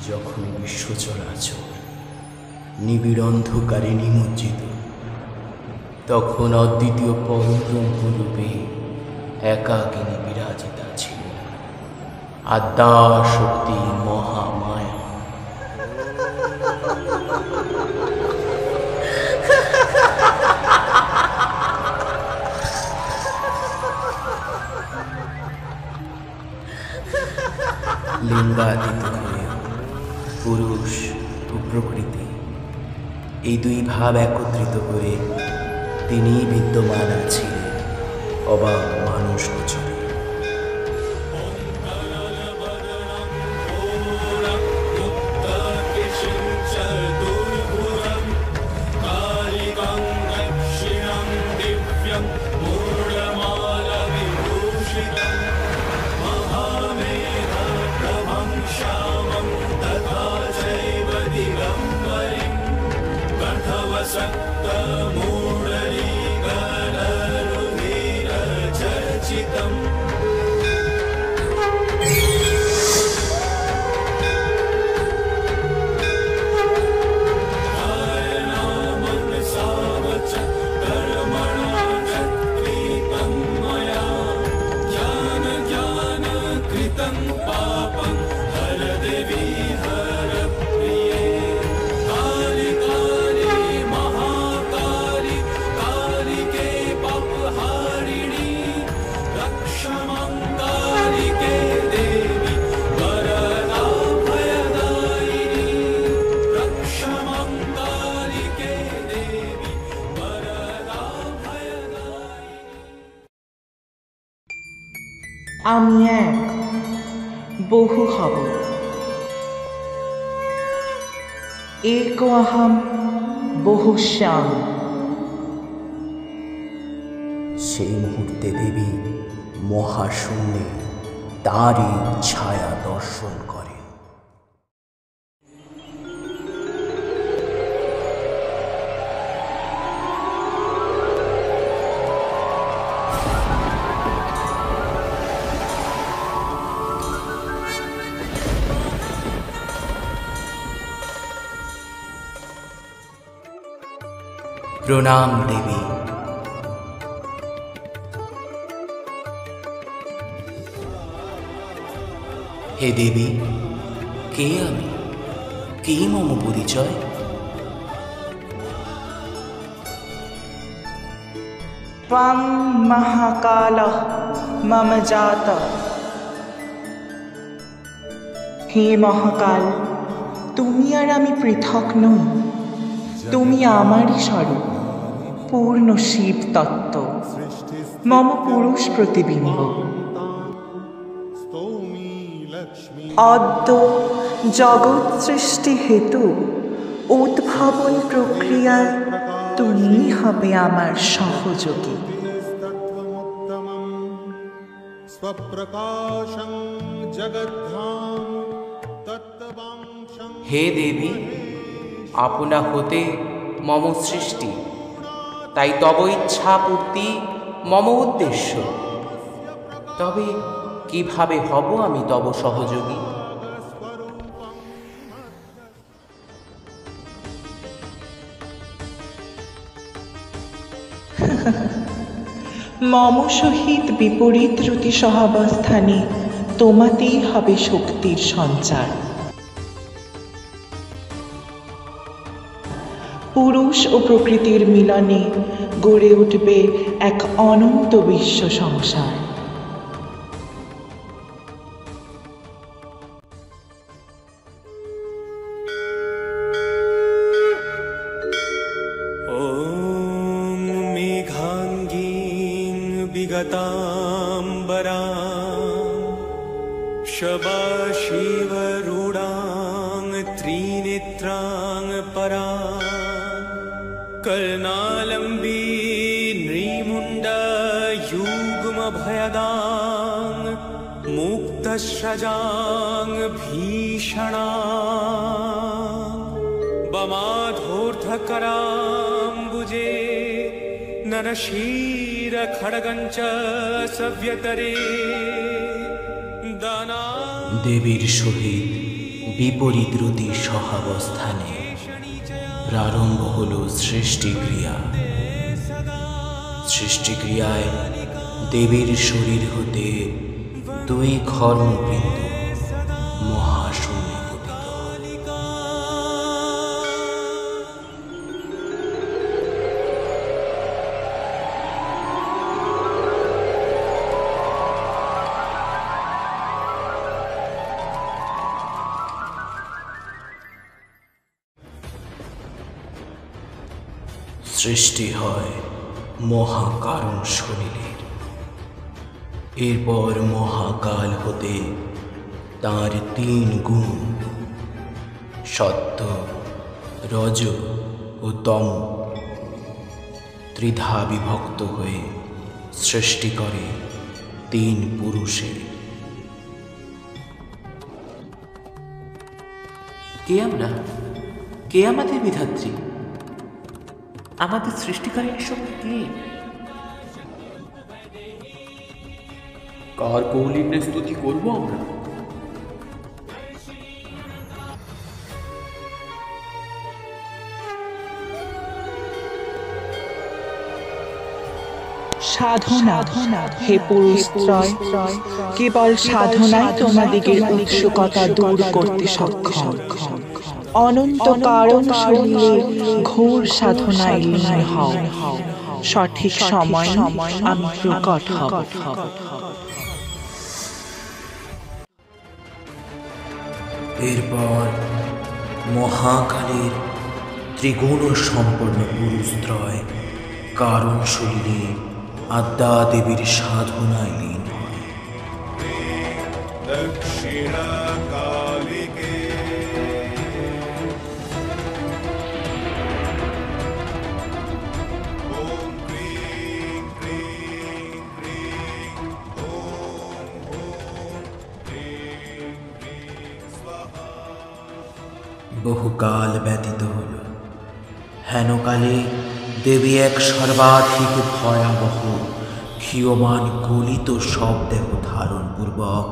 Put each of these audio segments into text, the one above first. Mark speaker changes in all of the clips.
Speaker 1: যখন বিশ্ব চরাচর নিবিড় অন্ধকারে নিমজ্জিত, তখন অদ্বিতীয় পরব্রহ্মরূপে একাকিনী বিরাজিতা ছিল আদ্যা শক্তি মহামায়া। লিঙ্গাতীত হয়ে পুরুষ ও প্রকৃতি এই দুই ভাব একত্রিত করে তিনি বিদ্যমান ছিলেন অবাক মানুষ গোচরে।
Speaker 2: আমি এক, বহু হব। एको अहम बहुश्याम।
Speaker 1: সেই মুহূর্তে দেবী মহাশূন্যে তারই ছায়া দর্শন করে। প্রণাম দেবী। হে দেবী, কে আমি, কে মম পরিচয়?
Speaker 2: त्वं महाकालः मम जातः। হে মহাকাল, তুমি আর আমি পৃথক নই। তুমি আমারই স্বরূপ, পূর্ণ শিব তত্ত্ব, মম পুরুষ প্রতিবিম্ব। অদ্য জগৎ সৃষ্টি হেতু উদ্ভাবন প্রক্রিয়ায় তুমি হবে আমার সহযোগী।
Speaker 1: হে দেবী, আপনা হতে মম সৃষ্টি, তাই তব ইচ্ছা পূর্তি মম উদ্দেশ্য। তবে কিভাবে হব আমি তব সহযোগী?
Speaker 2: মম সহিত বিপরীত রুতি সহাবস্থানে তোমাতেই হবে শক্তির সঞ্চার। পুরুষ ও প্রকৃতির মিলনে গড়ে উঠবে এক অনন্ত বিশ্ব সংসার।
Speaker 3: ॐ मेघाङ्गीं विगताम्बरां शबाशिवरूढां त्रिनेत्रां परां कर्णालम्बी नृमुण्डयुग्मभयदां मुक्तस्रजां भीषणां बमाधोर्धकराम्बुजे नरशीरखड्गञ्च सव्यतरे दाना।
Speaker 1: দেবীর সহিত বিপরীত রতি সহাবস্থানে প্রারম্ভ হল সৃষ্টিক্রিয়া। সৃষ্টিক্রিয়ায় দেবীর শরীর হতে দুই ঘর্মবৃন্দ মহাশূন্যে পতিত হয়। সৃষ্টি হয় মহাকারণ সলিলের। এরপর মহাকাল হতে তার তিন গুণ সত্য, রজ ও তম ত্রিধা বিভক্ত হয়ে সৃষ্টি করে তিন পুরুষের।
Speaker 4: কে আমরা? কে আমাদের বিধাত্রী? আমাদের সৃষ্টিকারীর সঙ্গে কে?
Speaker 3: কার কৌলিন্যে স্তুতি করবো আমরা?
Speaker 2: সাধনা হে পুরুষত্রয়, কেবল সাধনাই তোমাদিগের উৎসুকতা দূর করতে সক্ষম। অনন্ত কারণ শরীরে ঘোর সাধনায় লীন হও। সঠিক সময় আমি প্রকট হব।
Speaker 1: এরপর মহাকালের ত্রিগুণ সম্পন্ন পুরুষত্রয় কারণ শরীরে আদ্যা দেবীর সাধনায় লীন হয়। বহুকাল ব্যতীত হল। হেনকালে দেবী এক সর্বাধিক ভয়াবহ ক্ষীয়মান গলিত সব দেহ ধারণ পূর্বক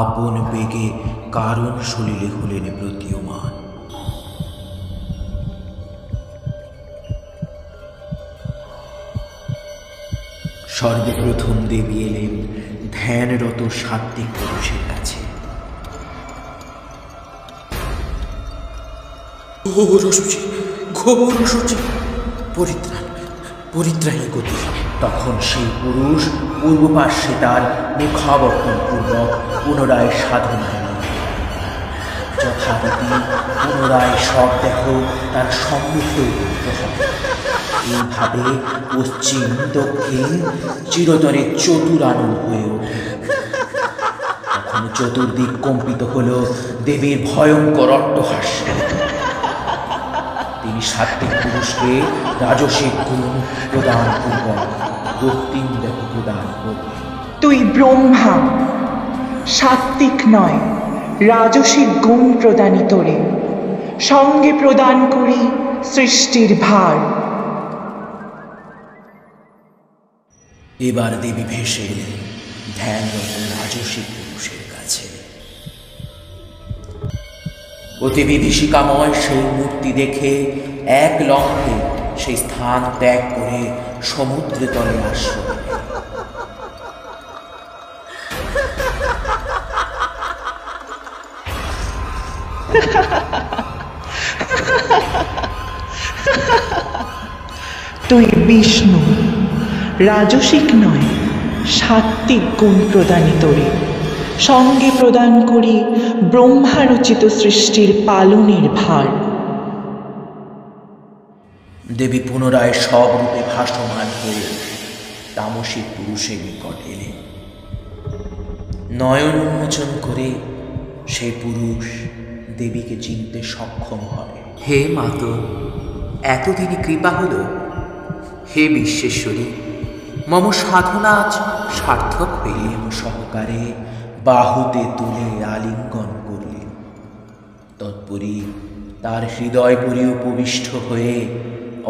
Speaker 1: আপন বেগে কারণ সলিলে হলেন প্রতীয়মান। সর্বপ্রথম দেবী এলেন ধ্যানরত সাত্ত্বিক পুরুষের কাছে। ঘোর অসুচি, ঘোর অসুচি, পরিত্রাণী গতি। তখন সেই পুরুষ পূর্বপার্শ্বে তার মুখাবর্তন পূর্বক পুনরায় সাধনায় যথারীতি পুনরায় সব দেহ তার সম্মুখে উপনীত হয়। এইভাবে পশ্চিম দক্ষিণ চিরতরে চতুরানন হয়ে ওঠে। তখন চতুর্দিক কম্পিত হল দেবীর ভয়ঙ্কর অট্টহাস্য। তিনি সাত্ত্বিক পুরুষকে রাজসিক গুণ প্রদান পূর্বক রক্তিম দেহ প্রদান করলেন।
Speaker 2: তুই ব্রহ্মা, সাত্ত্বিক নয়, রাজসিক গুণ প্রদানই তোরে। সঙ্গে প্রদান করি সৃষ্টির ভার।
Speaker 1: এবার দেবী ভেসে এলেন ধ্যানরত রাজসিক পুরুষের কাছে। অতি বিভীষিকাময় সেই মূর্তি দেখে এক লম্ফে সেই স্থান ত্যাগ করে সমুদ্রে তলে আশ্রয় নেয়।
Speaker 2: তুই বিষ্ণু, রাজসিক নয়, সাত্ত্বিক গুণ প্রদানই তোরে। সঙ্গে প্রদান করি ব্রহ্মারচিত সৃষ্টির পালনের ভার।
Speaker 1: দেবী পুনরায় সব রূপে ভাসমান হয়ে তামসিক পুরুষের নিকট এলেন। নয়ন উন্মোচন করে সেই পুরুষ দেবীকে চিনতে সক্ষম হয়।
Speaker 4: হে মাতো, এতদিনই কৃপা হল। হে বিশ্বেশ্বরী, মম সাধনা আজ সার্থক হইলেন।
Speaker 1: সহকারে বাহুতে তুলে আলিঙ্গন করলেন। তৎপরই তার হৃদয় পরি উপবিষ্ট হয়ে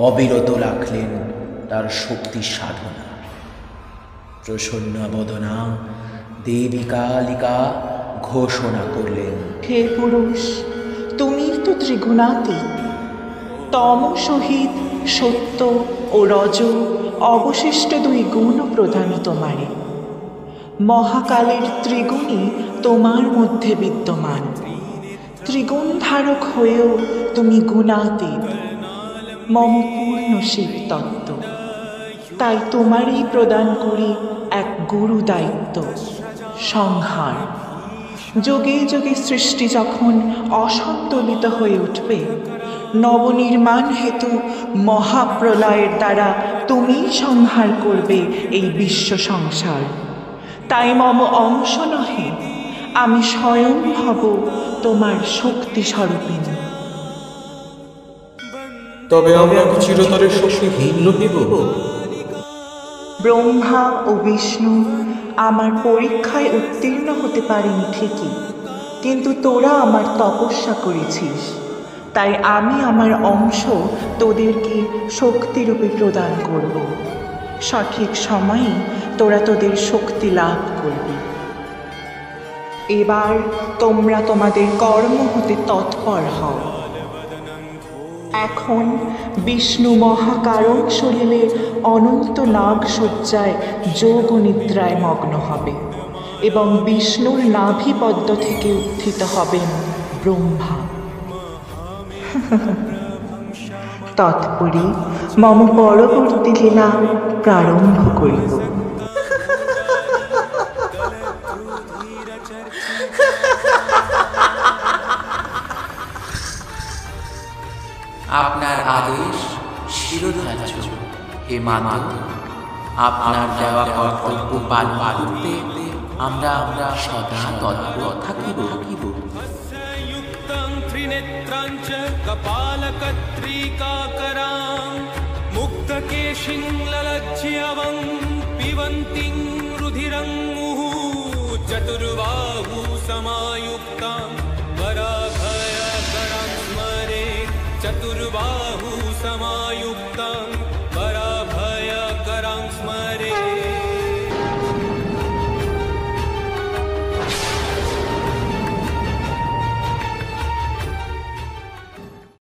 Speaker 1: অবিরত রাখলেন তার শক্তি সাধনা। প্রসন্না বদনা দেবী কালিকা ঘোষণা করলেন,
Speaker 2: হে পুরুষ, তুমি তো ত্রিগুণাতীত। তম সহিত সত্য ও রজ অবশিষ্ট দুই গুণ প্রধান তোমারে। মহাকালের ত্রিগুণই তোমার মধ্যে বিদ্যমান। ত্রিগুণ ধারক হয়েও তুমি গুণাতীত, মম পূর্ণ শিব তত্ত্ব। তাই তোমারই প্রদান করি এক গুরু দায়িত্ব, সংহার। যোগে যোগে সৃষ্টি যখন অসন্তুলিত হয়ে উঠবে, নবনির্মাণ হেতু মহাপ্রলয়ের দ্বারা তুমিই সংহার করবে এই বিশ্ব সংসার। তাই মম অংশ নহে, আমি স্বয়ং হব তোমার শক্তি স্বরূপিণী।
Speaker 3: তবে আমরা কি চিরতরে শক্তিহীন রহিব?
Speaker 2: ব্রহ্মা ও বিষ্ণু আমার পরীক্ষায় উত্তীর্ণ হতে পারেনি ঠিকই, কিন্তু তোরা আমার তপস্যা করেছিস, তাই আমি আমার অংশ তোদেরকে শক্তিরূপে প্রদান করব। সঠিক সময়ে তোরা তোদের শক্তি লাভ করবি। এবার তোমরা তোমাদের কর্ম হতে তৎপর হও। এখন বিষ্ণু মহাকারণ শরীরে অনন্ত নাগ সজ্জায় যোগ নিদ্রায় মগ্ন হবে এবং বিষ্ণুর নাভিপদ্ম থেকে উত্থিত হবেন ব্রহ্মা। তৎপরি মম পরবর্তী লীলা প্রারম্ভ করিব।
Speaker 4: আপনার আদেশ শিরোধার্য হে মাতা। আপনার দেওয়া কর্তব্য পালন করতে আমরা সদা তৎপর থাকিব।
Speaker 5: त्रिनेत्रांच कपालकत्रिकाकरां मुक्तकेशिं ललज्ज्यवं पिबन्तीं रुधिरं मुहुः चतुर्बाहु समायुक्तां